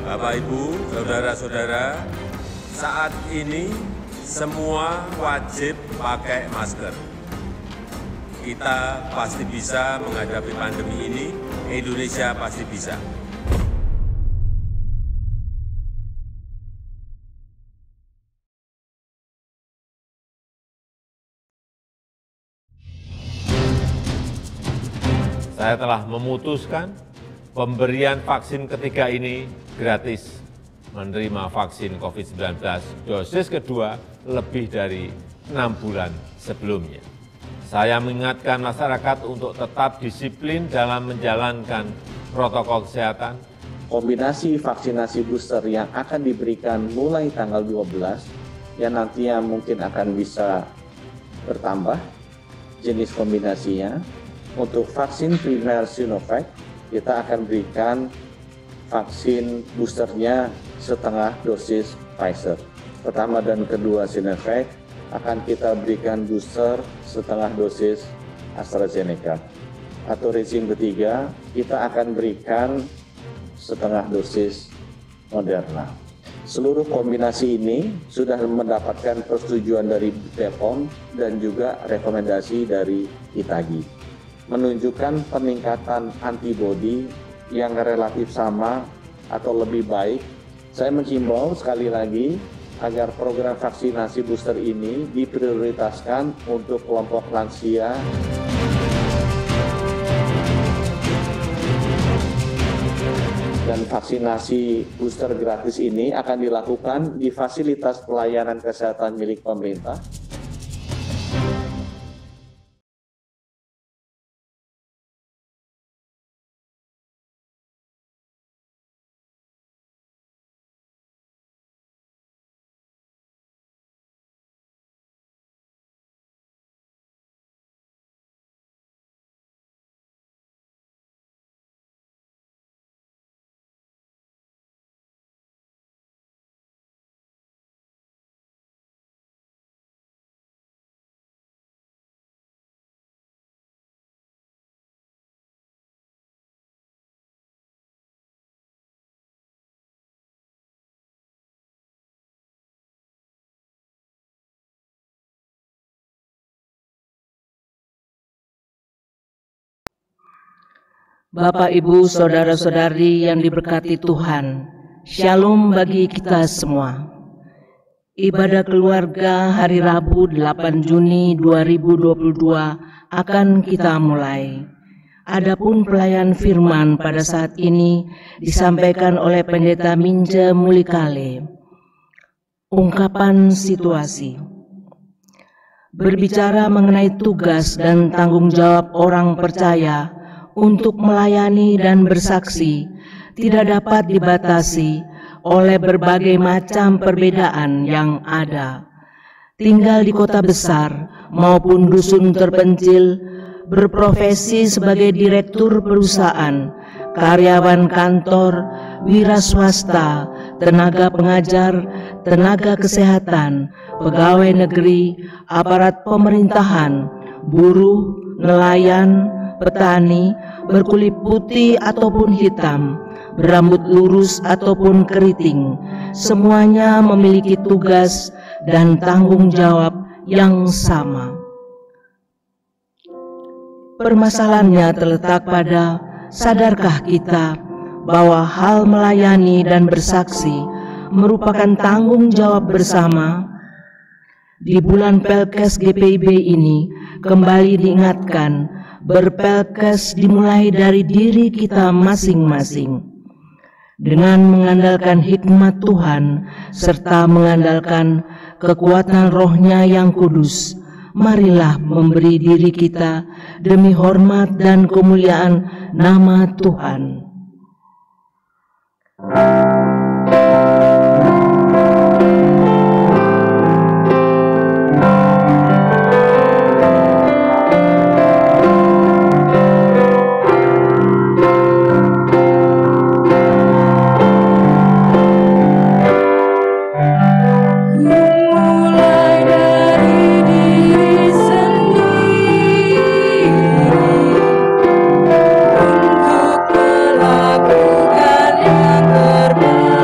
Bapak, Ibu, saudara-saudara, saat ini semua wajib pakai masker. Kita pasti bisa menghadapi pandemi ini, Indonesia pasti bisa. Saya telah memutuskan pemberian vaksin ketiga ini gratis. Menerima vaksin COVID-19 dosis kedua lebih dari 6 bulan sebelumnya. Saya mengingatkan masyarakat untuk tetap disiplin dalam menjalankan protokol kesehatan. Kombinasi vaksinasi booster yang akan diberikan mulai tanggal 12, yang nantinya mungkin akan bisa bertambah jenis kombinasinya. Untuk vaksin primer Sinovac, kita akan berikan vaksin boosternya setengah dosis Pfizer. Pertama dan kedua Sinovac akan kita berikan booster setengah dosis AstraZeneca. Atau rezim ketiga, kita akan berikan setengah dosis Moderna. Seluruh kombinasi ini sudah mendapatkan persetujuan dari BPOM dan juga rekomendasi dari ITAGI, menunjukkan peningkatan antibodi yang relatif sama atau lebih baik. Saya menghimbau sekali lagi agar program vaksinasi booster ini diprioritaskan untuk kelompok lansia. Dan vaksinasi booster gratis ini akan dilakukan di fasilitas pelayanan kesehatan milik pemerintah. Bapak, Ibu, saudara-saudari yang diberkati Tuhan, Shalom bagi kita semua. Ibadah keluarga hari Rabu 8 Juni 2022 akan kita mulai. Adapun pelayan firman pada saat ini disampaikan oleh Pendeta Minje Mulikale. Ungkapan situasi. Berbicara mengenai tugas dan tanggung jawab orang percaya untuk melayani dan bersaksi tidak dapat dibatasi oleh berbagai macam perbedaan yang ada. Tinggal di kota besar maupun dusun terpencil, berprofesi sebagai direktur perusahaan, karyawan kantor, wira swasta, tenaga pengajar, tenaga kesehatan, pegawai negeri, aparat pemerintahan, buruh, nelayan, petani, berkulit putih ataupun hitam, berambut lurus ataupun keriting, semuanya memiliki tugas dan tanggung jawab yang sama. Permasalahannya terletak pada sadarkah kita bahwa hal melayani dan bersaksi merupakan tanggung jawab bersama? Di bulan Pelkes GPIB ini kembali diingatkan, berpelkes dimulai dari diri kita masing-masing. Dengan mengandalkan hikmat Tuhan serta mengandalkan kekuatan Roh-Nya yang kudus, marilah memberi diri kita demi hormat dan kemuliaan nama Tuhan. Untuk melakukan yang terbaik.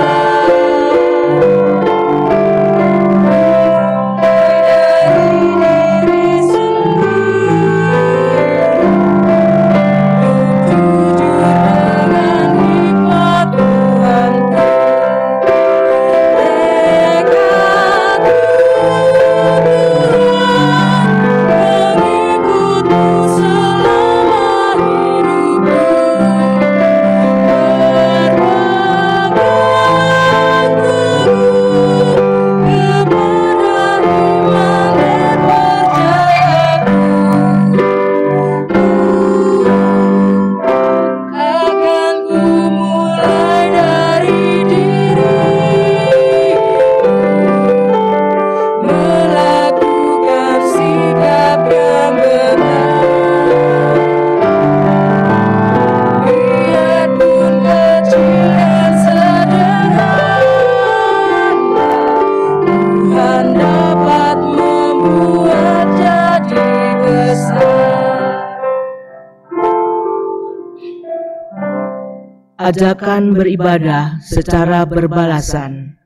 Ajakan beribadah secara berbalasan.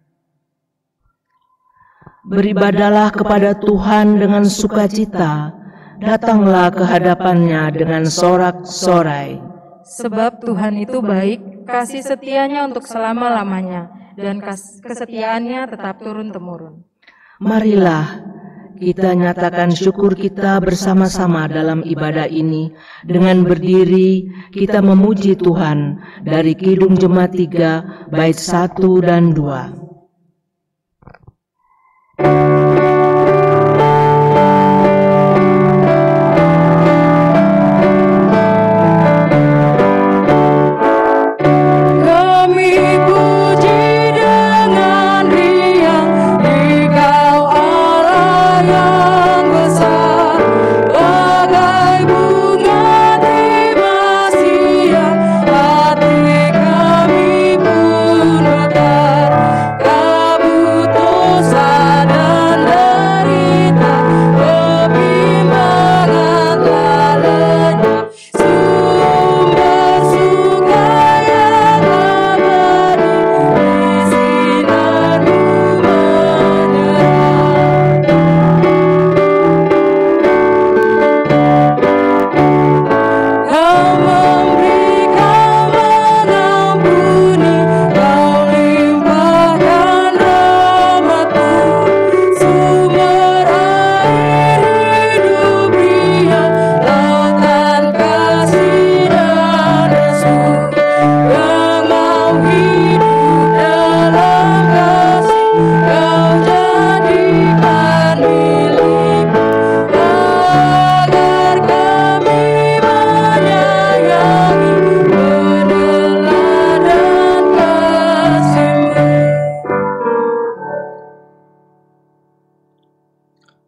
Beribadahlah kepada Tuhan dengan sukacita, datanglah ke hadapan-Nya dengan sorak-sorai. Sebab Tuhan itu baik, kasih setianya untuk selama-lamanya, dan kesetiaannya tetap turun-temurun. Marilah kita nyatakan syukur kita bersama-sama dalam ibadah ini. Dengan berdiri kita memuji Tuhan dari Kidung Jemaat 3 bait 1 dan 2.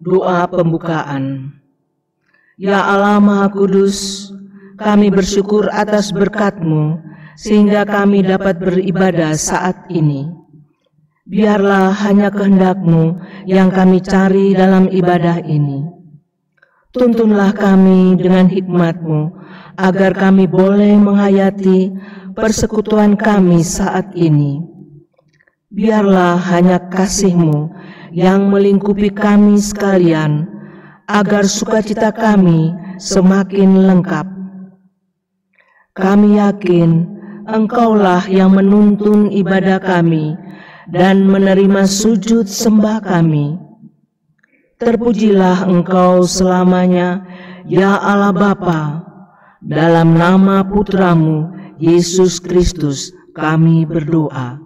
Doa pembukaan. Ya Allah Maha Kudus, kami bersyukur atas berkat-Mu sehingga kami dapat beribadah saat ini. Biarlah hanya kehendak-Mu yang kami cari dalam ibadah ini. Tuntunlah kami dengan hikmat-Mu agar kami boleh menghayati persekutuan kami saat ini. Biarlah hanya kasih-Mu yang melingkupi kami sekalian, agar sukacita kami semakin lengkap. Kami yakin Engkaulah yang menuntun ibadah kami dan menerima sujud sembah kami. Terpujilah Engkau selamanya, ya Allah Bapa, dalam nama Putra-Mu, Yesus Kristus, kami berdoa.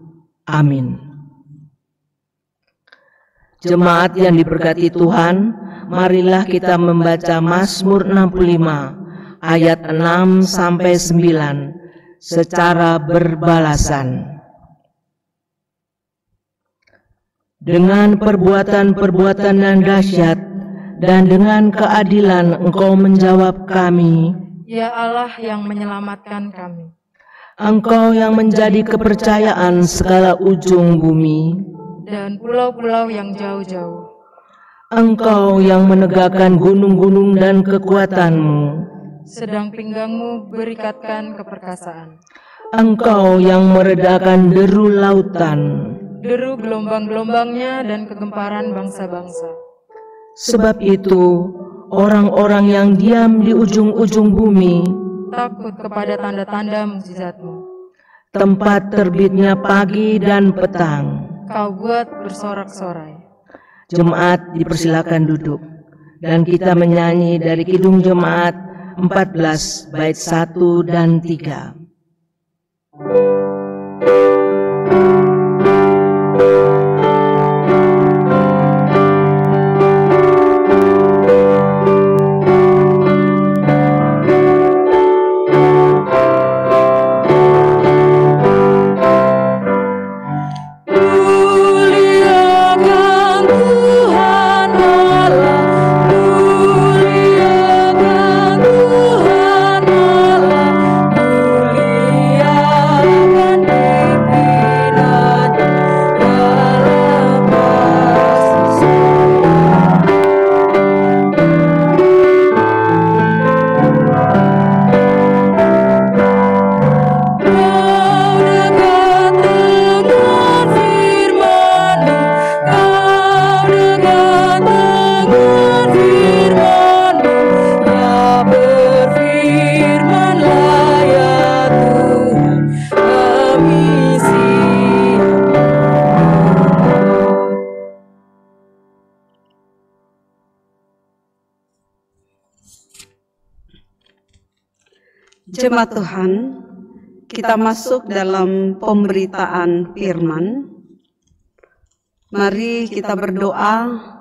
Amin. Jemaat yang diberkati Tuhan, marilah kita membaca Mazmur 65 ayat 6 sampai 9 secara berbalasan. Dengan perbuatan-perbuatan yang dahsyat dan dengan keadilan Engkau menjawab kami. Ya Allah yang menyelamatkan kami. Engkau yang menjadi kepercayaan segala ujung bumi. Dan pulau-pulau yang jauh-jauh. Engkau yang menegakkan gunung-gunung dan kekuatan-Mu. Sedang pinggangmu berikatkan keperkasaan. Engkau yang meredakan deru lautan. Deru gelombang-gelombangnya dan kegemparan bangsa-bangsa. Sebab itu, orang-orang yang diam di ujung-ujung bumi takut kepada tanda-tanda mukjizat-Mu. Tempat terbitnya pagi dan petang. Kau buat bersorak-sorai. Jemaat dipersilakan duduk dan kita menyanyi dari Kidung Jemaat 14 bait 1 dan 3. Muliakan Tuhan Allah, mulia Jemaat Tuhan, kita masuk dalam pemberitaan firman. Mari kita berdoa,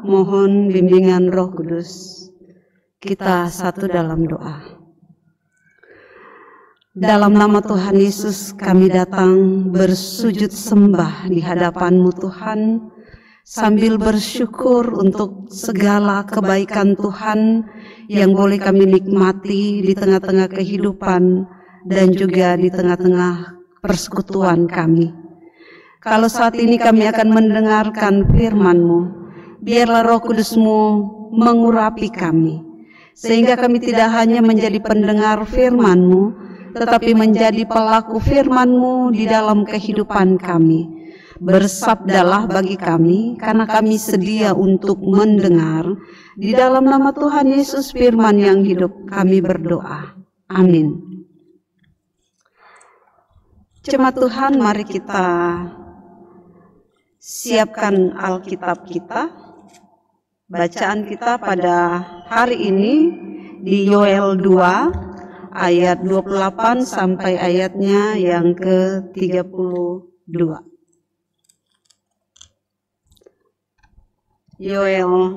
mohon bimbingan Roh Kudus. Kita satu dalam doa. Dalam nama Tuhan Yesus kami datang bersujud sembah di hadapan-Mu Tuhan, sambil bersyukur untuk segala kebaikan Tuhan yang boleh kami nikmati di tengah-tengah kehidupan dan juga di tengah-tengah persekutuan kami. Kalau saat ini kami akan mendengarkan firman-Mu, biarlah Roh Kudus-Mu mengurapi kami, sehingga kami tidak hanya menjadi pendengar firman-Mu, tetapi menjadi pelaku firman-Mu di dalam kehidupan kami. Bersabdalah bagi kami, karena kami sedia untuk mendengar. Di dalam nama Tuhan Yesus firman yang hidup kami berdoa. Amin. Jemaat Tuhan, mari kita siapkan Alkitab kita. Bacaan kita pada hari ini di Yoel 2 ayat 28 sampai ayatnya yang ke-32. Yoel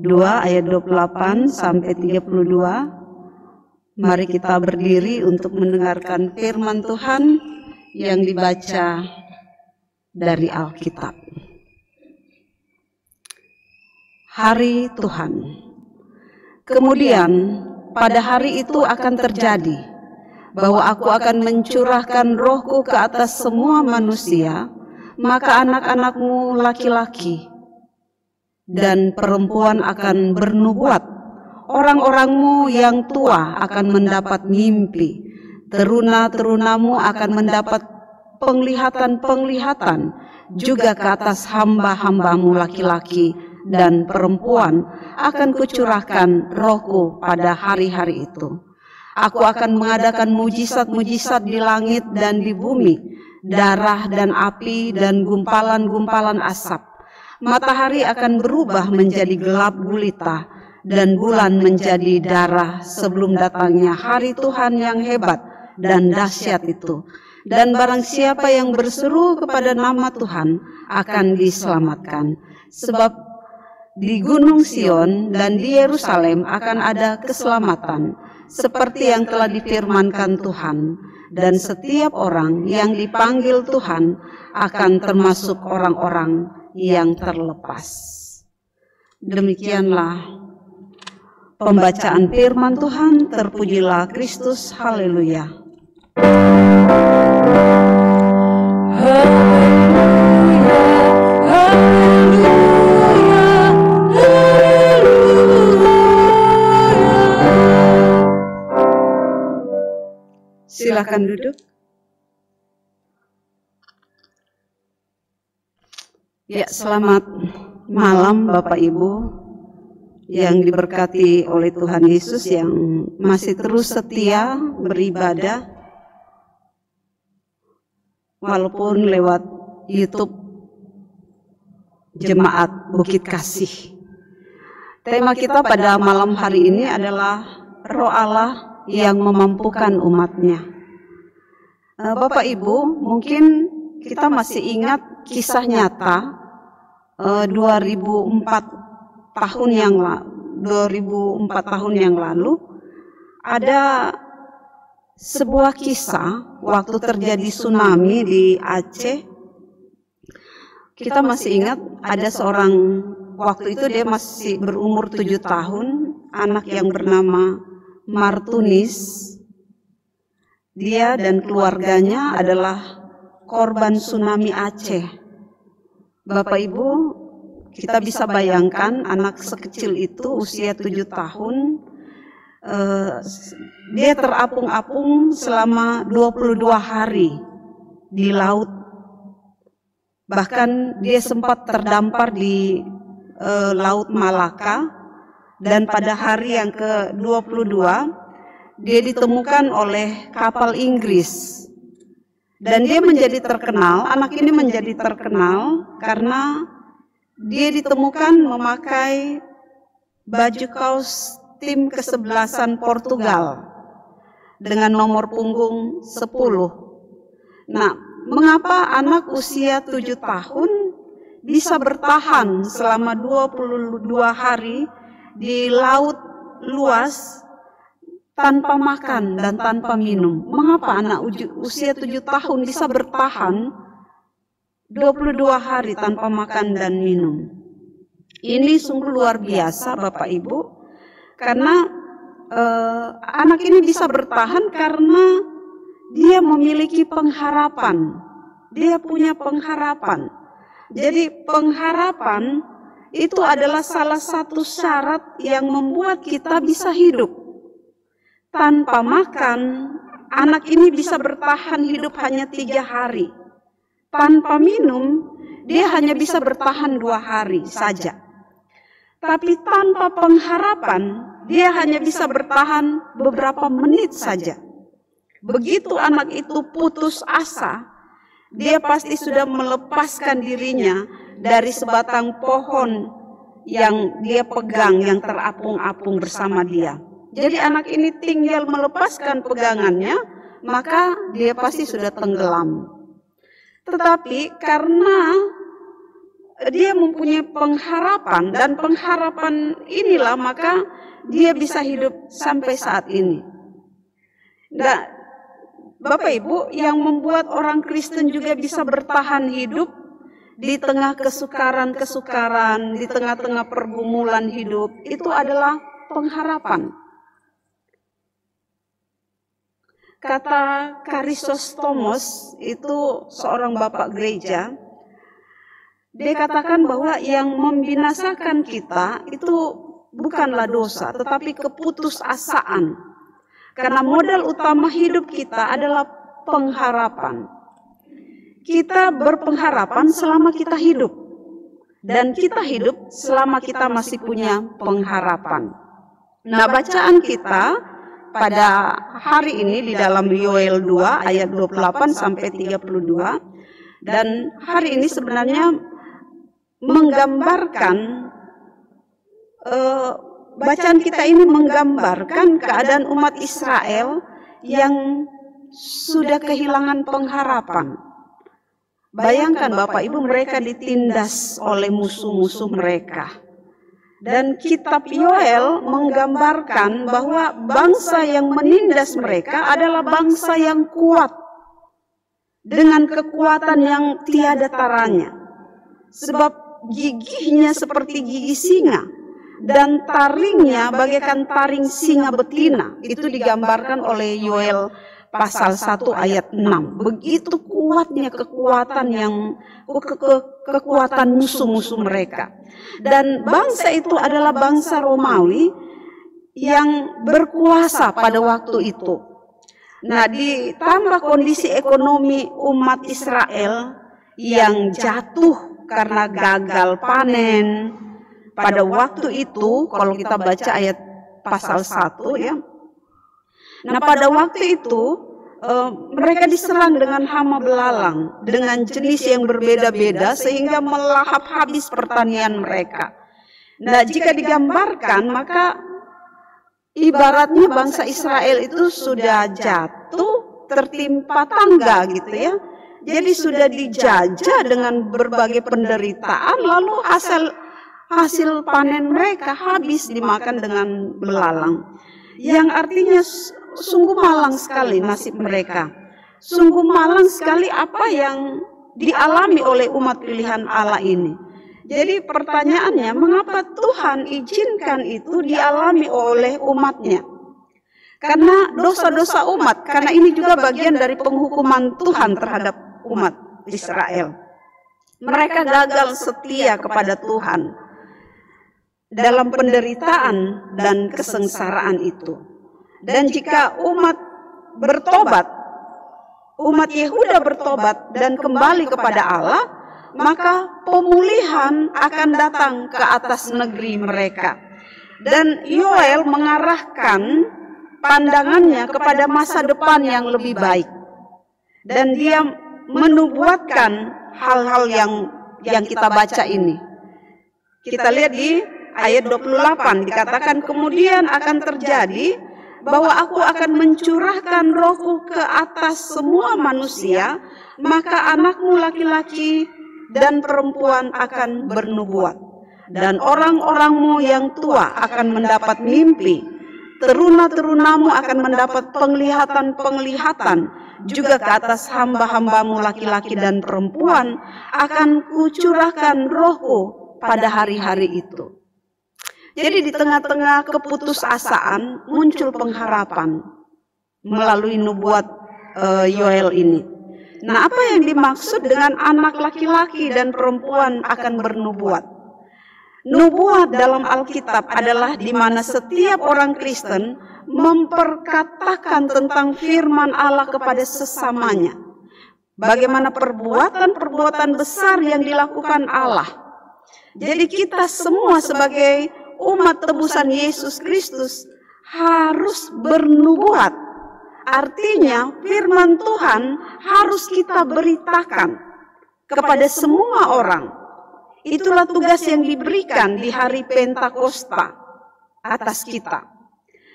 2 ayat 28 sampai 32. Mari kita berdiri untuk mendengarkan firman Tuhan yang dibaca dari Alkitab. Hari Tuhan. Kemudian pada hari itu akan terjadi bahwa aku akan mencurahkan rohku ke atas semua manusia, maka anak-anakmu laki-laki dan perempuan akan bernubuat, orang-orangmu yang tua akan mendapat mimpi, teruna-terunamu akan mendapat penglihatan-penglihatan, juga ke atas hamba-hambamu laki-laki dan perempuan akan kucurahkan rohku pada hari-hari itu. Aku akan mengadakan mujizat-mujizat di langit dan di bumi, darah dan api dan gumpalan-gumpalan asap. Matahari akan berubah menjadi gelap gulita dan bulan menjadi darah sebelum datangnya hari Tuhan yang hebat dan dahsyat itu. Dan barang siapa yang berseru kepada nama Tuhan akan diselamatkan. Sebab di Gunung Sion dan di Yerusalem akan ada keselamatan, seperti yang telah difirmankan Tuhan. Dan setiap orang yang dipanggil Tuhan akan termasuk orang-orang yang terlepas. Demikianlah pembacaan firman Tuhan. Terpujilah Kristus. Haleluya. Silakan duduk. Ya, selamat malam Bapak Ibu yang diberkati oleh Tuhan Yesus, yang masih terus setia beribadah walaupun lewat YouTube Jemaat Bukit Kasih. Tema kita pada malam hari ini adalah Roh Allah yang memampukan umatnya. Bapak Ibu, mungkin kita masih ingat kisah nyata 2004 tahun yang lalu ada sebuah kisah waktu terjadi tsunami di Aceh. Kita masih ingat ada seorang, waktu itu dia masih berumur 7 tahun, anak yang bernama Martunis. Dia dan keluarganya adalah korban tsunami Aceh. Bapak Ibu, kita bisa bayangkan anak sekecil itu usia 7 tahun, dia terapung-apung selama 22 hari di laut. Bahkan dia sempat terdampar di Laut Malaka, dan pada hari yang ke-22 dia ditemukan oleh kapal Inggris. Dan dia menjadi terkenal, anak ini menjadi terkenal karena dia ditemukan memakai baju kaos tim kesebelasan Portugal. dengan nomor punggung 10. Nah, mengapa anak usia 7 tahun bisa bertahan selama 22 hari di laut luas tanpa makan dan tanpa minum? Mengapa anak usia 7 tahun bisa bertahan 22 hari tanpa makan dan minum? Ini sungguh luar biasa Bapak Ibu, karena anak ini bisa bertahan karena dia memiliki pengharapan. Dia punya pengharapan. Jadi pengharapan itu adalah salah satu syarat yang membuat kita bisa hidup. Tanpa makan, anak ini bisa bertahan hidup hanya 3 hari. Tanpa minum, dia hanya bisa bertahan 2 hari saja. Tapi tanpa pengharapan, dia hanya bisa bertahan beberapa menit saja. Begitu anak itu putus asa, dia pasti sudah melepaskan dirinya dari sebatang pohon yang dia pegang, yang terapung-apung bersama dia. Jadi anak ini tinggal melepaskan pegangannya, maka dia pasti sudah tenggelam. Tetapi karena dia mempunyai pengharapan, dan pengharapan inilah maka dia bisa hidup sampai saat ini. Nah, Bapak Ibu, yang membuat orang Kristen juga bisa bertahan hidup di tengah kesukaran-kesukaran, di tengah-tengah pergumulan hidup, itu adalah pengharapan. Kata Karisostomos, itu seorang bapak gereja, dia katakan bahwa yang membinasakan kita itu bukanlah dosa, tetapi keputusasaan. Karena modal utama hidup kita adalah pengharapan. Kita berpengharapan selama kita hidup. Dan kita hidup selama kita masih punya pengharapan. Nah, bacaan kita pada hari ini di dalam Yoel 2 ayat 28 sampai 32. Dan hari ini sebenarnya menggambarkan bacaan kita ini menggambarkan keadaan umat Israel yang sudah kehilangan pengharapan. Bayangkan Bapak Ibu, mereka ditindas oleh musuh-musuh mereka. Dan kitab Yoel menggambarkan bahwa bangsa yang menindas mereka adalah bangsa yang kuat, dengan kekuatan yang tiada taranya. Sebab gigihnya seperti gigi singa, dan taringnya bagaikan taring singa betina. Itu digambarkan oleh Yoel pasal 1 ayat 6. Begitu kuatnya kekuatan kekuatan musuh-musuh mereka. Dan bangsa itu adalah bangsa Romawi yang berkuasa pada waktu itu. Nah, ditambah kondisi ekonomi umat Israel yang jatuh karena gagal panen. Pada waktu itu, kalau kita baca ayat pasal 1 ya. Nah, pada waktu itu mereka diserang dengan hama belalang dengan jenis yang berbeda-beda sehingga melahap habis pertanian mereka. Nah, jika digambarkan maka ibaratnya bangsa Israel itu sudah jatuh tertimpa tangga gitu ya. Jadi sudah dijajah dengan berbagai penderitaan, lalu hasil panen mereka habis dimakan dengan belalang. Yang artinya sungguh malang sekali nasib mereka. Sungguh malang sekali apa yang dialami oleh umat pilihan Allah ini. Jadi pertanyaannya, mengapa Tuhan izinkan itu dialami oleh umatnya? Karena dosa-dosa umat, karena ini juga bagian dari penghukuman Tuhan terhadap umat Israel. Mereka gagal setia kepada Tuhan dalam penderitaan dan kesengsaraan itu. Dan jika umat bertobat, umat Yehuda bertobat dan kembali kepada Allah, maka pemulihan akan datang ke atas negeri mereka. Dan Yoel mengarahkan pandangannya kepada masa depan yang lebih baik. Dan dia menubuatkan hal-hal yang kita baca ini. Kita lihat di ayat 28 dikatakan kemudian akan terjadi bahwa aku akan mencurahkan rohku ke atas semua manusia, maka anakmu laki-laki dan perempuan akan bernubuat. Dan orang-orangmu yang tua akan mendapat mimpi, teruna-terunamu akan mendapat penglihatan-penglihatan, juga ke atas hamba-hambamu laki-laki dan perempuan akan kucurahkan rohku pada hari-hari itu. Jadi di tengah-tengah keputusasaan muncul pengharapan melalui nubuat Yoel ini. Nah, apa yang dimaksud dengan anak laki-laki dan perempuan akan bernubuat? Nubuat dalam Alkitab adalah di mana setiap orang Kristen memperkatakan tentang firman Allah kepada sesamanya. Bagaimana perbuatan-perbuatan besar yang dilakukan Allah. Jadi kita semua sebagai umat tebusan Yesus Kristus harus bernubuat. Artinya firman Tuhan harus kita beritakan kepada semua orang. Itulah tugas yang diberikan di hari Pentakosta atas kita.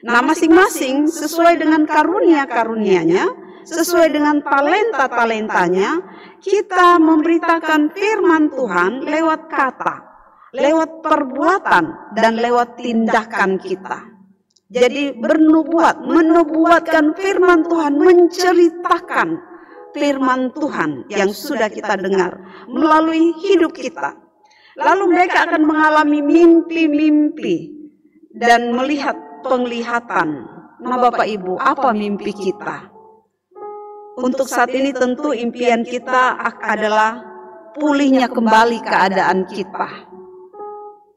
Nah, masing-masing sesuai dengan karunia-karunianya, sesuai dengan talenta-talentanya, kita memberitakan firman Tuhan lewat kata, lewat perbuatan, dan lewat tindakan kita. Jadi bernubuat, menubuatkan firman Tuhan, menceritakan firman Tuhan yang sudah kita dengar melalui hidup kita. Lalu mereka akan mengalami mimpi-mimpi dan melihat penglihatan. Nah, Bapak Ibu, apa mimpi kita? Untuk saat ini tentu impian kita adalah pulihnya kembali keadaan kita.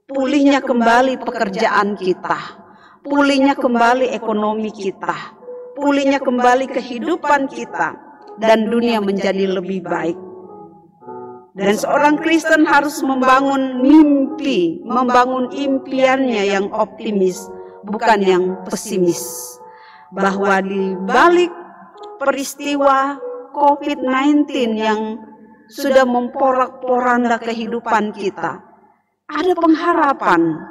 Pulihnya kembali pekerjaan kita. Pulihnya kembali ekonomi kita. Pulihnya kembali kehidupan kita. Dan dunia menjadi lebih baik. Dan seorang Kristen harus membangun mimpi, membangun impiannya yang optimis, bukan yang pesimis. Bahwa di balik peristiwa COVID-19 yang sudah memporak-poranda kehidupan kita, ada pengharapan,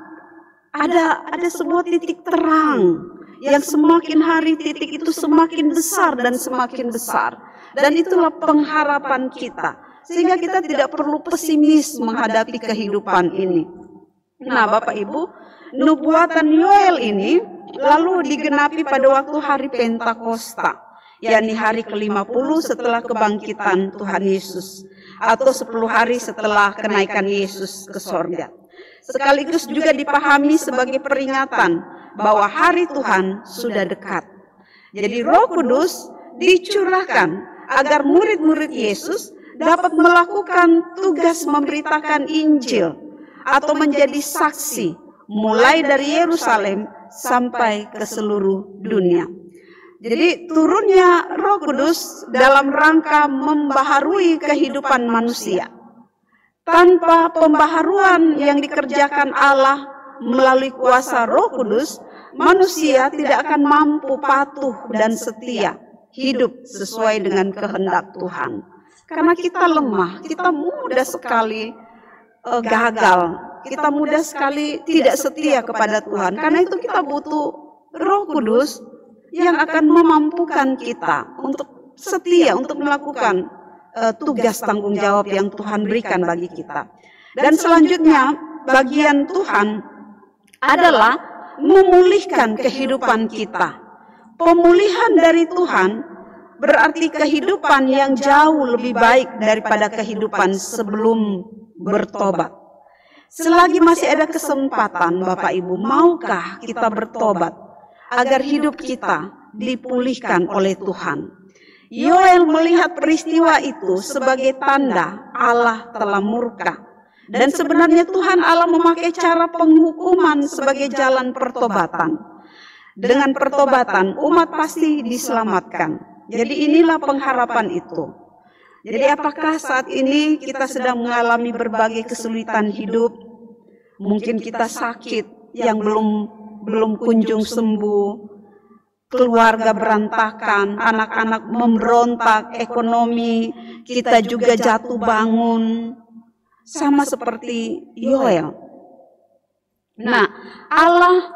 ada sebuah titik terang yang semakin hari titik itu semakin besar dan semakin besar. Dan itulah pengharapan kita. Sehingga kita tidak perlu pesimis menghadapi kehidupan ini. Nah, Bapak Ibu, nubuatan Yoel ini lalu digenapi pada waktu hari Pentakosta, yakni hari ke-50 setelah kebangkitan Tuhan Yesus, atau 10 hari setelah kenaikan Yesus ke sorga. Sekaligus juga dipahami sebagai peringatan bahwa hari Tuhan sudah dekat. Jadi Roh Kudus dicurahkan agar murid-murid Yesus dapat melakukan tugas memberitakan Injil atau menjadi saksi mulai dari Yerusalem sampai ke seluruh dunia. Jadi turunnya Roh Kudus dalam rangka membaharui kehidupan manusia. Tanpa pembaharuan yang dikerjakan Allah melalui kuasa Roh Kudus, manusia tidak akan mampu patuh dan setia hidup sesuai dengan kehendak Tuhan. Karena kita lemah, kita mudah sekali gagal, kita mudah sekali tidak setia kepada Tuhan. Karena itu kita butuh Roh Kudus yang akan memampukan kita untuk setia, untuk melakukan tugas tanggung jawab yang Tuhan berikan bagi kita. Dan selanjutnya bagian Tuhan adalah memulihkan kehidupan kita. Pemulihan dari Tuhan berarti kehidupan yang jauh lebih baik daripada kehidupan sebelum bertobat. Selagi masih ada kesempatan, Bapak Ibu, maukah kita bertobat agar hidup kita dipulihkan oleh Tuhan? Yoel melihat peristiwa itu sebagai tanda Allah telah murka. Dan sebenarnya Tuhan Allah memakai cara penghukuman sebagai jalan pertobatan. Dengan pertobatan, umat pasti diselamatkan. Jadi inilah pengharapan itu. Jadi apakah saat ini kita sedang mengalami berbagai kesulitan hidup? Mungkin kita sakit yang belum kunjung sembuh, keluarga berantakan, anak-anak memberontak, ekonomi kita juga jatuh bangun. Sama seperti Yoel. Nah, Allah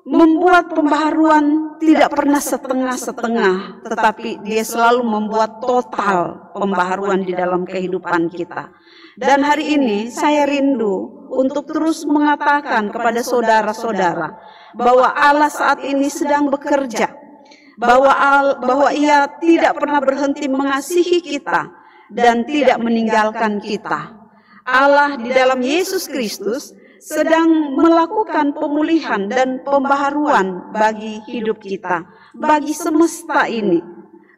membuat pembaharuan tidak pernah setengah-setengah, tetapi Dia selalu membuat total pembaharuan di dalam kehidupan kita. Dan hari ini saya rindu untuk terus mengatakan kepada saudara-saudara bahwa Allah saat ini sedang bekerja, bahwa Ia tidak pernah berhenti mengasihi kita dan tidak meninggalkan kita. Allah di dalam Yesus Kristus sedang melakukan pemulihan dan pembaharuan bagi hidup kita, bagi semesta ini.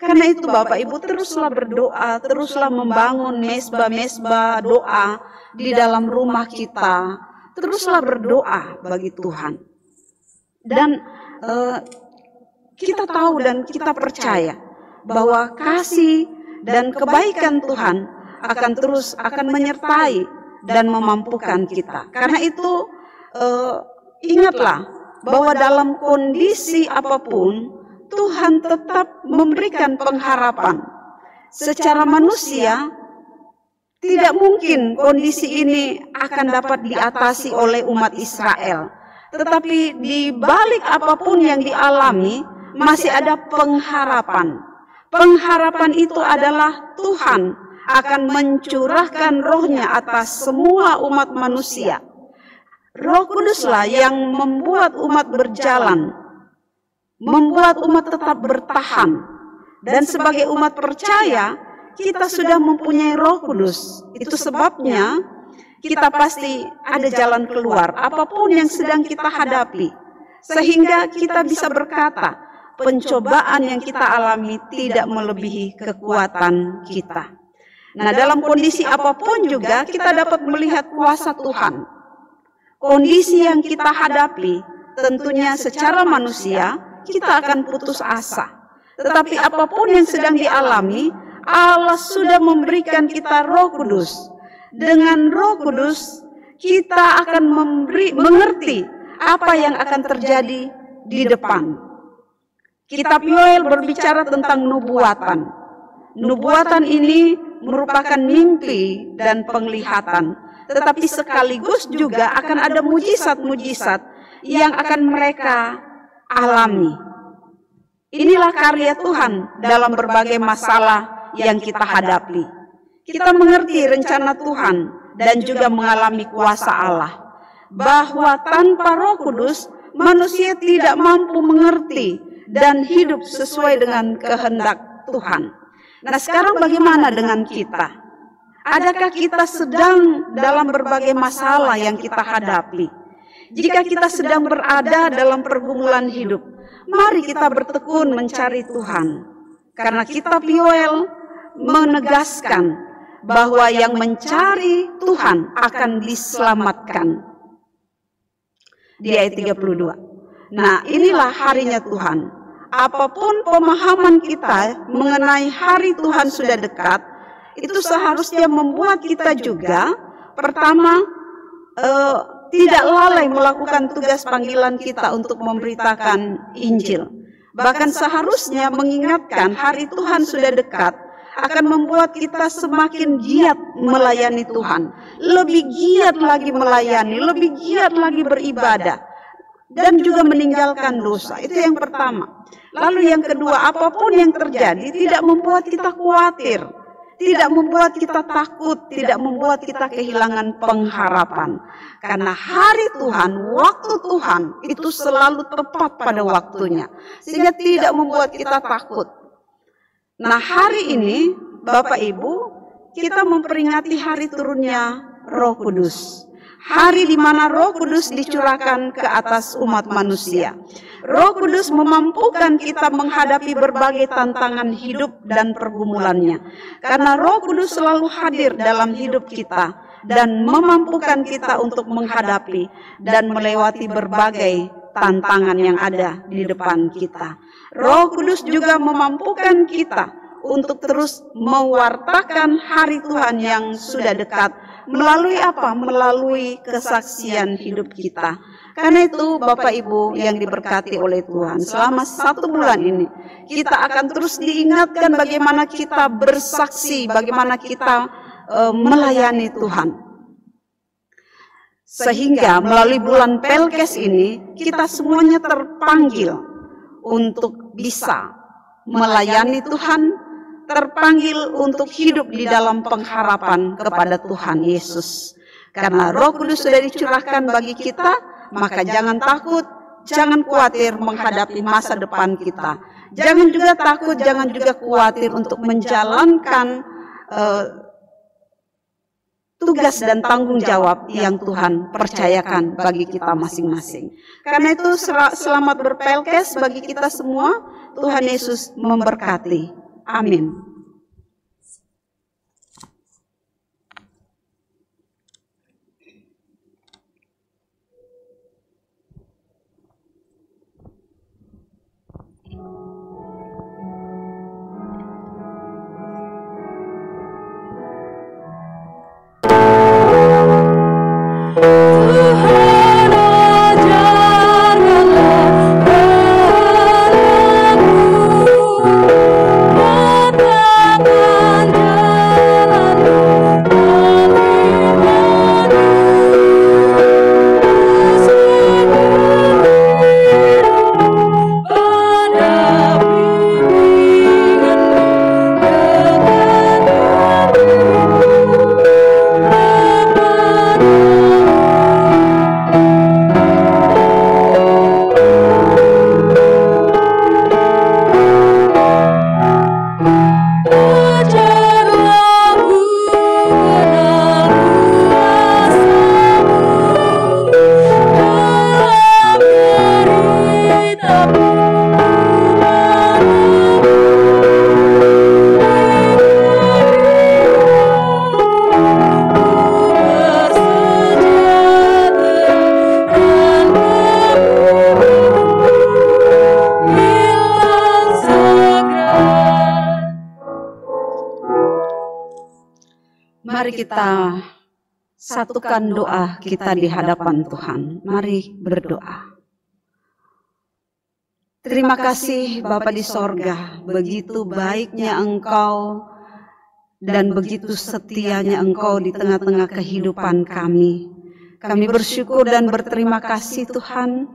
Karena itu Bapak Ibu teruslah berdoa, teruslah membangun mesbah-mesbah doa di dalam rumah kita. Teruslah berdoa bagi Tuhan. Dan kita tahu dan kita percaya bahwa kasih dan kebaikan Tuhan akan menyertai dan memampukan kita. Karena itu ingatlah bahwa dalam kondisi apapun Tuhan tetap memberikan pengharapan. Secara manusia tidak mungkin kondisi ini akan dapat diatasi oleh umat Israel. Tetapi di balik apapun yang dialami masih ada pengharapan. Pengharapan itu adalah Tuhan akan mencurahkan rohnya atas semua umat manusia. Roh Kuduslah yang membuat umat berjalan, membuat umat tetap bertahan. Dan sebagai umat percaya, kita sudah mempunyai Roh Kudus. Itu sebabnya kita pasti ada jalan keluar apapun yang sedang kita hadapi. Sehingga kita bisa berkata, pencobaan yang kita alami tidak melebihi kekuatan kita. Nah, dalam kondisi apapun juga kita dapat melihat kuasa Tuhan. Kondisi yang kita hadapi tentunya secara manusia kita akan putus asa. Tetapi apapun yang sedang dialami, Allah sudah memberikan kita Roh Kudus. Dengan Roh Kudus kita akan mengerti apa yang akan terjadi di depan. Kitab Yoel berbicara tentang nubuatan. Nubuatan ini merupakan mimpi dan penglihatan, tetapi sekaligus juga akan ada mujizat-mujizat yang akan mereka alami. Inilah karya Tuhan dalam berbagai masalah yang kita hadapi. Kita mengerti rencana Tuhan dan juga mengalami kuasa Allah. Bahwa tanpa Roh Kudus, manusia tidak mampu mengerti dan hidup sesuai dengan kehendak Tuhan. Nah, sekarang bagaimana dengan kita? Adakah kita sedang dalam berbagai masalah yang kita hadapi? Jika kita sedang berada dalam pergumulan hidup, mari kita bertekun mencari Tuhan. Karena kitab Yoel menegaskan bahwa yang mencari Tuhan akan diselamatkan. Di ayat 32. Nah, inilah harinya Tuhan. Apapun pemahaman kita mengenai hari Tuhan sudah dekat, itu seharusnya membuat kita juga, pertama, tidak lalai melakukan tugas panggilan kita untuk memberitakan Injil. Bahkan seharusnya mengingatkan hari Tuhan sudah dekat, akan membuat kita semakin giat melayani Tuhan. Lebih giat lagi melayani, lebih giat lagi beribadah. Dan juga meninggalkan dosa. Itu yang pertama. Lalu yang kedua, apapun yang terjadi tidak membuat kita khawatir, tidak membuat kita takut, tidak membuat kita kehilangan pengharapan. Karena hari Tuhan, waktu Tuhan itu selalu tepat pada waktunya, sehingga tidak membuat kita takut. Nah, hari ini Bapak Ibu, kita memperingati hari turunnya Roh Kudus. Hari di mana Roh Kudus dicurahkan ke atas umat manusia. Roh Kudus memampukan kita menghadapi berbagai tantangan hidup dan pergumulannya. Karena Roh Kudus selalu hadir dalam hidup kita dan memampukan kita untuk menghadapi dan melewati berbagai tantangan yang ada di depan kita. Roh Kudus juga memampukan kita untuk terus mewartakan hari Tuhan yang sudah dekat. Melalui apa? Melalui kesaksian hidup kita. Karena itu Bapak Ibu yang diberkati oleh Tuhan, selama 1 bulan ini kita akan terus diingatkan bagaimana kita bersaksi, bagaimana kita melayani Tuhan. Sehingga melalui bulan Pelkes ini kita semuanya terpanggil untuk bisa melayani Tuhan, terpanggil untuk hidup di dalam pengharapan kepada Tuhan Yesus. Karena Roh Kudus sudah dicurahkan bagi kita, maka jangan takut, jangan khawatir menghadapi masa depan kita. Jangan juga takut, jangan juga khawatir untuk menjalankan tugas dan tanggung jawab yang Tuhan percayakan bagi kita masing-masing. Karena itu selamat berpelkes bagi kita semua. Tuhan Yesus memberkati. Amin. Mari kita satukan doa kita di hadapan Tuhan. Mari berdoa. Terima kasih Bapa di sorga, begitu baiknya Engkau dan begitu setianya Engkau di tengah-tengah kehidupan kami. Kami bersyukur dan berterima kasih Tuhan,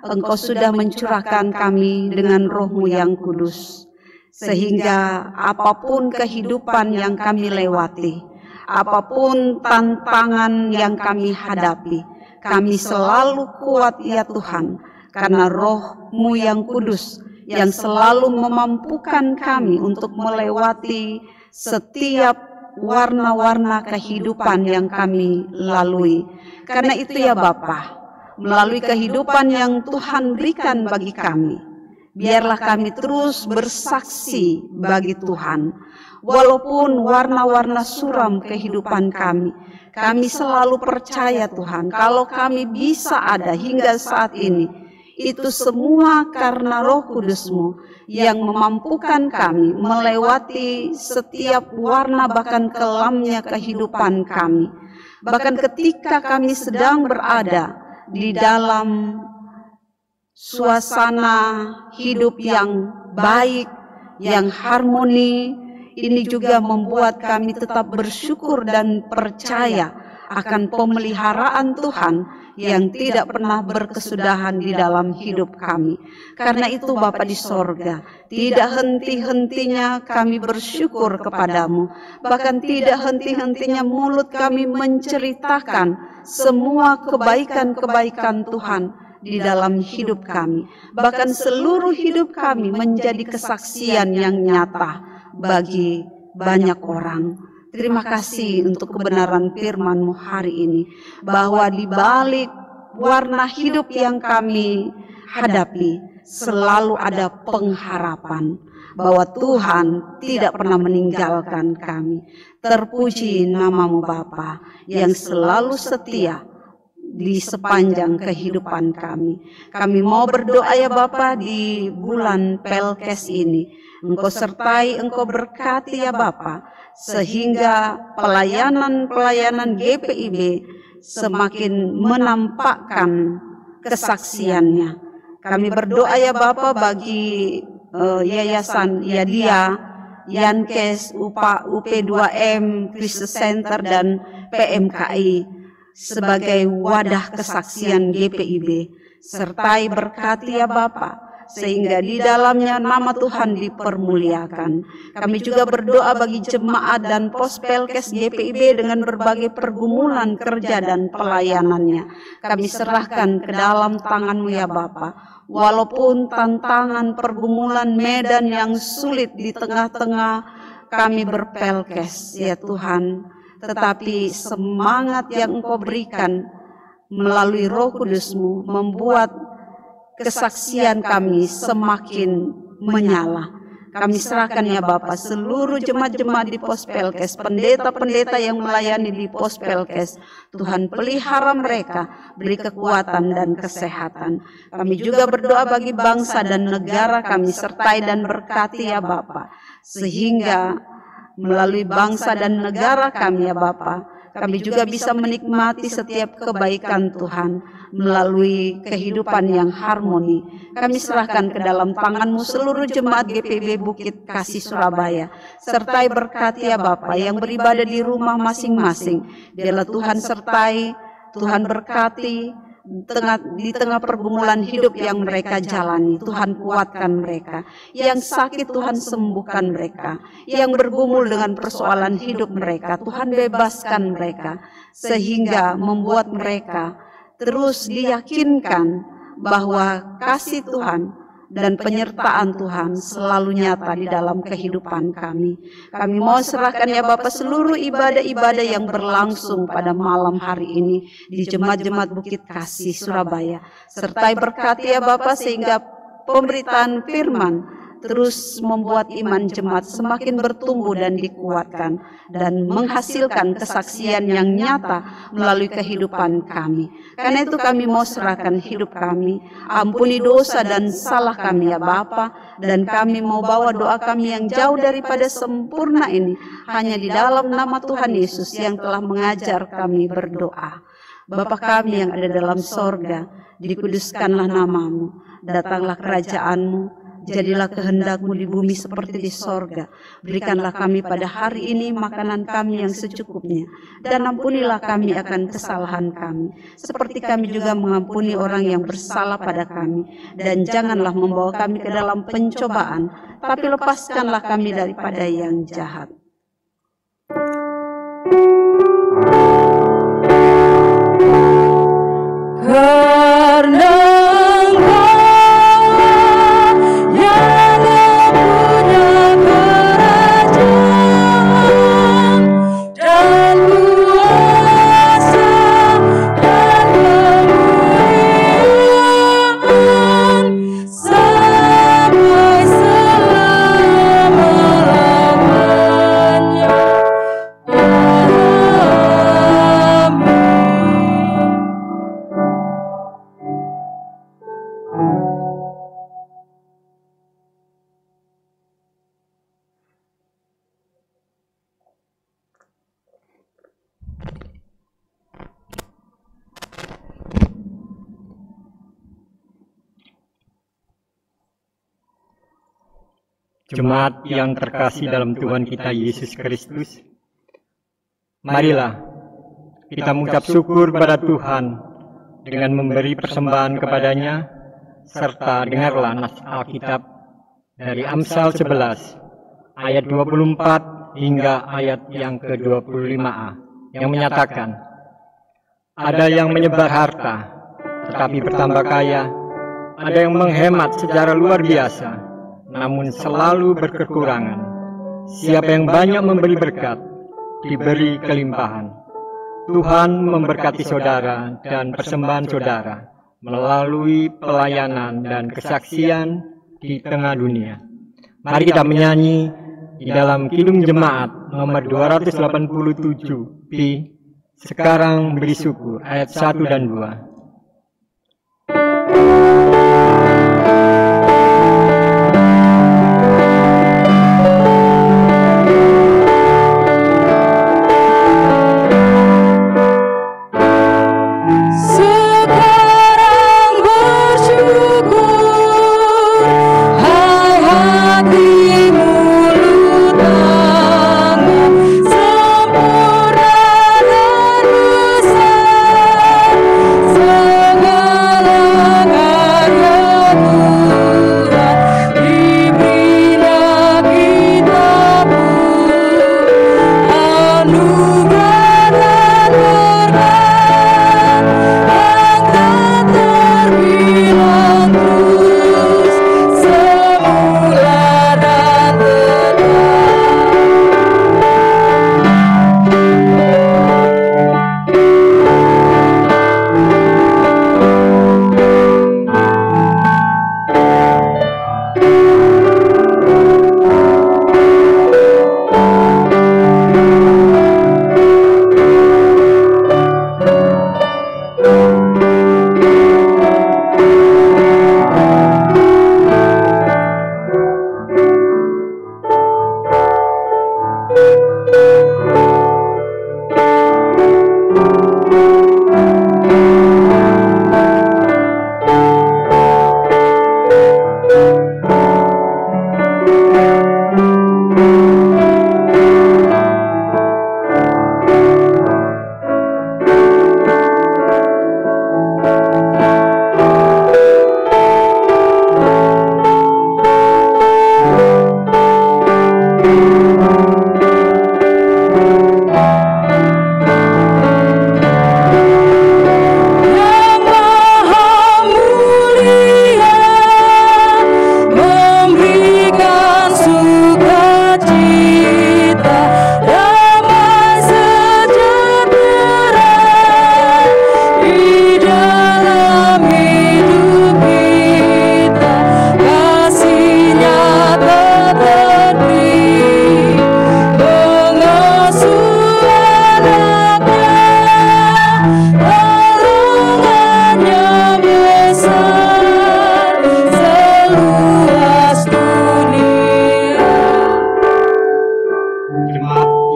Engkau sudah mencurahkan kami dengan Roh-Mu yang kudus. Sehingga apapun kehidupan yang kami lewati, apapun tantangan yang kami hadapi, kami selalu kuat ya Tuhan, karena Roh-Mu yang kudus yang selalu memampukan kami untuk melewati setiap warna-warna kehidupan yang kami lalui. Karena itu ya Bapa, melalui kehidupan yang Tuhan berikan bagi kami, biarlah kami terus bersaksi bagi Tuhan. Walaupun warna-warna suram kehidupan kami selalu percaya Tuhan, kalau kami bisa ada hingga saat ini, itu semua karena Roh Kudus-Mu yang memampukan kami melewati setiap warna bahkan kelamnya kehidupan kami. Bahkan ketika kami sedang berada di dalam suasana hidup yang baik, yang harmoni, ini juga membuat kami tetap bersyukur dan percaya akan pemeliharaan Tuhan yang tidak pernah berkesudahan di dalam hidup kami. Karena itu Bapa di sorga, tidak henti-hentinya kami bersyukur kepadamu. Bahkan tidak henti-hentinya mulut kami menceritakan semua kebaikan-kebaikan Tuhan di dalam hidup kami. Bahkan seluruh hidup kami menjadi kesaksian yang nyata bagi banyak orang. Terima kasih untuk kebenaran firman-Mu hari ini, bahwa di balik warna hidup yang kami hadapi selalu ada pengharapan, bahwa Tuhan tidak pernah meninggalkan kami. Terpuji nama-Mu Bapa yang selalu setia di sepanjang kehidupan kami. Kami mau berdoa ya Bapa di bulan Pelkes ini. Engkau sertai, Engkau berkati ya Bapa, sehingga pelayanan-pelayanan GPIB semakin menampakkan kesaksiannya. Kami berdoa ya Bapa bagi Yayasan Yadia, Yankes, UP2M, Christus Center dan PMKI. sebagai wadah kesaksian GPIB. Sertai berkati ya Bapa, sehingga di dalamnya nama Tuhan dipermuliakan. Kami juga berdoa bagi jemaat dan Pospelkes GPIB dengan berbagai pergumulan kerja dan pelayanannya. Kami serahkan ke dalam tangan-Mu ya Bapa. Walaupun tantangan pergumulan medan yang sulit di tengah-tengah kami berpelkes ya Tuhan, tetapi semangat yang Engkau berikan melalui Roh Kudus-Mu membuat kesaksian kami semakin menyala. Kami serahkan ya Bapa seluruh jemaat-jemaat di Pospelkes, pendeta-pendeta yang melayani di Pospelkes. Tuhan pelihara mereka, beri kekuatan dan kesehatan. Kami juga berdoa bagi bangsa dan negara kami, sertai dan berkati ya Bapa, sehingga melalui bangsa dan negara kami ya Bapa, kami juga bisa menikmati setiap kebaikan Tuhan melalui kehidupan yang harmoni. Kami serahkan ke dalam tangan-Mu seluruh jemaat GPIB Bukit Kasih Surabaya. Sertai berkati ya Bapa yang beribadah di rumah masing-masing. Biarlah Tuhan sertai, Tuhan berkati di tengah pergumulan hidup yang mereka jalani. Tuhan kuatkan mereka. Yang sakit Tuhan sembuhkan mereka. Yang bergumul dengan persoalan hidup mereka, Tuhan bebaskan mereka, sehingga membuat mereka terus diyakinkan bahwa kasih Tuhan dan penyertaan Tuhan selalu nyata di dalam kehidupan kami. Kami mau serahkan ya Bapak seluruh ibadah-ibadah yang berlangsung pada malam hari ini di jemaat-jemaat Bukit Kasih Surabaya. Sertai berkati ya Bapak sehingga pemberitaan firman terus membuat iman jemaat semakin bertumbuh dan dikuatkan dan menghasilkan kesaksian yang nyata melalui kehidupan kami. Karena itu kami mau serahkan hidup kami, ampuni dosa dan salah kami ya Bapa, dan kami mau bawa doa kami yang jauh daripada sempurna ini hanya di dalam nama Tuhan Yesus yang telah mengajar kami berdoa. Bapa kami yang ada dalam sorga, dikuduskanlah nama-Mu, datanglah kerajaan-Mu, jadilah kehendak-Mu di bumi seperti di sorga. Berikanlah kami pada hari ini makanan kami yang secukupnya. Dan ampunilah kami akan kesalahan kami, seperti kami juga mengampuni orang yang bersalah pada kami. Dan janganlah membawa kami ke dalam pencobaan, tapi lepaskanlah kami daripada yang jahat. Karena Jemaat yang terkasih dalam Tuhan kita Yesus Kristus, marilah kita mengucap syukur kepada Tuhan dengan memberi persembahan kepadanya, serta dengarlah nas Alkitab dari Amsal 11 ayat 24 hingga ayat yang ke-25a yang menyatakan, ada yang menyebar harta tetapi bertambah kaya, ada yang menghemat secara luar biasa namun selalu berkekurangan. Siapa yang banyak memberi berkat, diberi kelimpahan. Tuhan memberkati saudara dan persembahan saudara melalui pelayanan dan kesaksian di tengah dunia. Mari kita menyanyi di dalam Kidung Jemaat nomor 287 B, Sekarang Beri Syukur, ayat 1 dan 2. sempurna dan besar.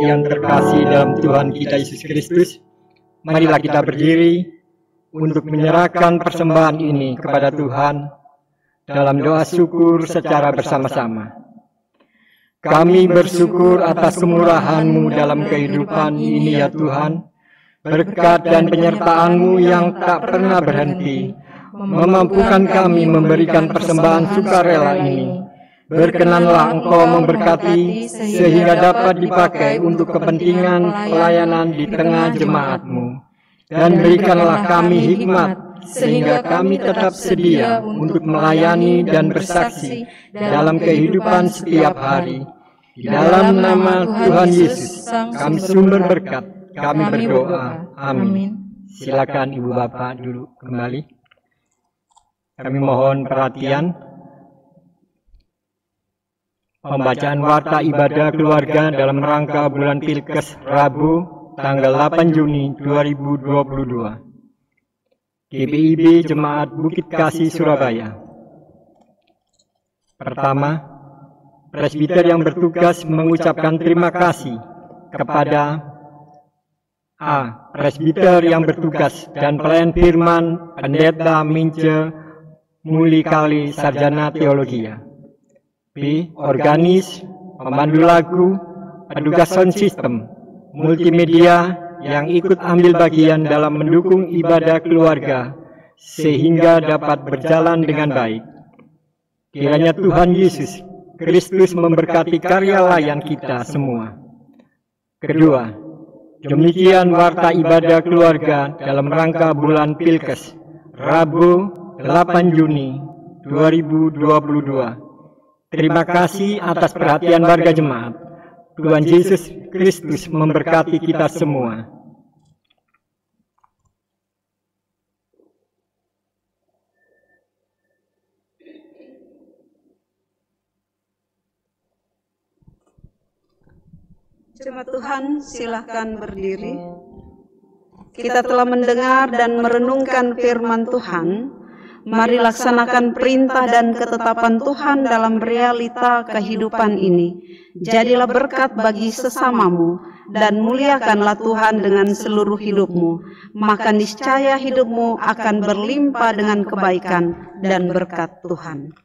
yang terkasih dalam Tuhan kita Yesus Kristus, marilah kita berdiri untuk menyerahkan persembahan ini kepada Tuhan dalam doa syukur secara bersama-sama. Kami bersyukur atas kemurahan-Mu dalam kehidupan ini ya Tuhan, berkat dan penyertaan-Mu yang tak pernah berhenti, memampukan kami memberikan persembahan sukarela ini. Berkenanlah Engkau memberkati sehingga dapat dipakai untuk kepentingan pelayanan di tengah jemaat-Mu. Dan berikanlah kami hikmat sehingga kami tetap sedia untuk melayani dan bersaksi dalam kehidupan setiap hari. Di dalam nama Tuhan Yesus, kami sumber berkat, kami berdoa. Amin. Silakan Ibu Bapak duduk kembali. Kami mohon perhatian. Pembacaan warta ibadah keluarga dalam rangka bulan Pilkes Rabu tanggal 8 Juni 2022. GPIB Jemaat Bukit Kasih Surabaya. Pertama, presbiter yang bertugas mengucapkan terima kasih kepada A. Presbiter yang bertugas dan pelayan firman Pendeta Mince Mulikali Sarjana Teologia. B. Organis, pemandu lagu, petugas sound system, multimedia yang ikut ambil bagian dalam mendukung ibadah keluarga sehingga dapat berjalan dengan baik. Kiranya Tuhan Yesus Kristus memberkati karya layan kita semua. Kedua, demikian warta ibadah keluarga dalam rangka bulan Pilkes Rabu 8 Juni 2022. Terima kasih atas perhatian warga jemaat. Tuhan Yesus Kristus memberkati kita semua. Jemaat Tuhan, silakan berdiri. Kita telah mendengar dan merenungkan firman Tuhan. Mari laksanakan perintah dan ketetapan Tuhan dalam realita kehidupan ini. Jadilah berkat bagi sesamamu dan muliakanlah Tuhan dengan seluruh hidupmu. Maka niscaya hidupmu akan berlimpah dengan kebaikan dan berkat Tuhan.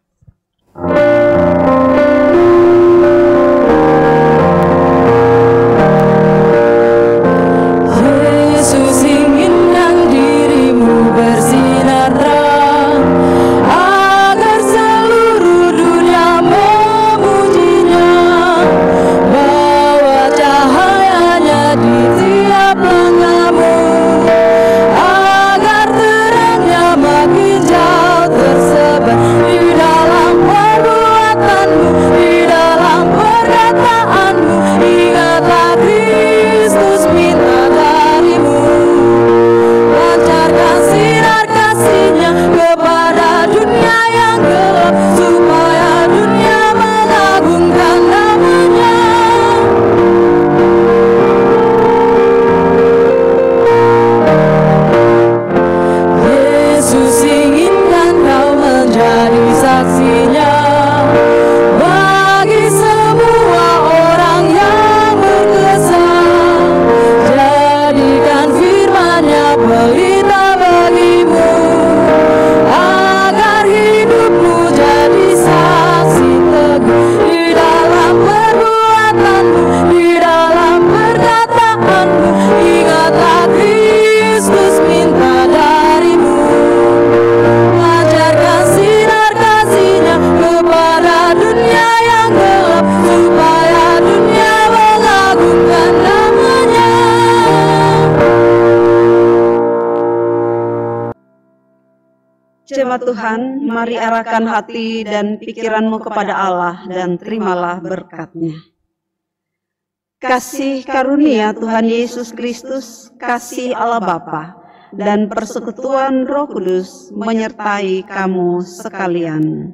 Yesus inginkan dirimu bersinar terang, agar seluruh dunia memujinya. Bawa cahayanya di tiap langkahmu, agar terangnya makin jauh tersebar di dalam perbuatanmu, di dalam perkataanmu. Ingatlah Kristus minta darimu, lancarkan sinar kasih-Nya kepada dunia yang gelap, supaya dunia mengagungkan nama-Nya. Yesus inginkan kau menjadi saksi-Nya bagi semua orang yang berkesan. Jadikan firman-Nya pelita bagimu, agar hidupmu jadi saksi teguh di dalam perbuatanmu, di dalam perkataanmu. Ingatlah Kristus minta darimu, lancarkan sinar kasih-Nya kepada dunia yang gelap, supaya dunia mengagungkan nama-Nya. Jemaat Tuhan, mari arahkan hati dan pikiranmu kepada Allah dan terimalah berkat-Nya. Kasih karunia Tuhan Yesus Kristus, kasih Allah Bapa, dan persekutuan Roh Kudus menyertai kamu sekalian.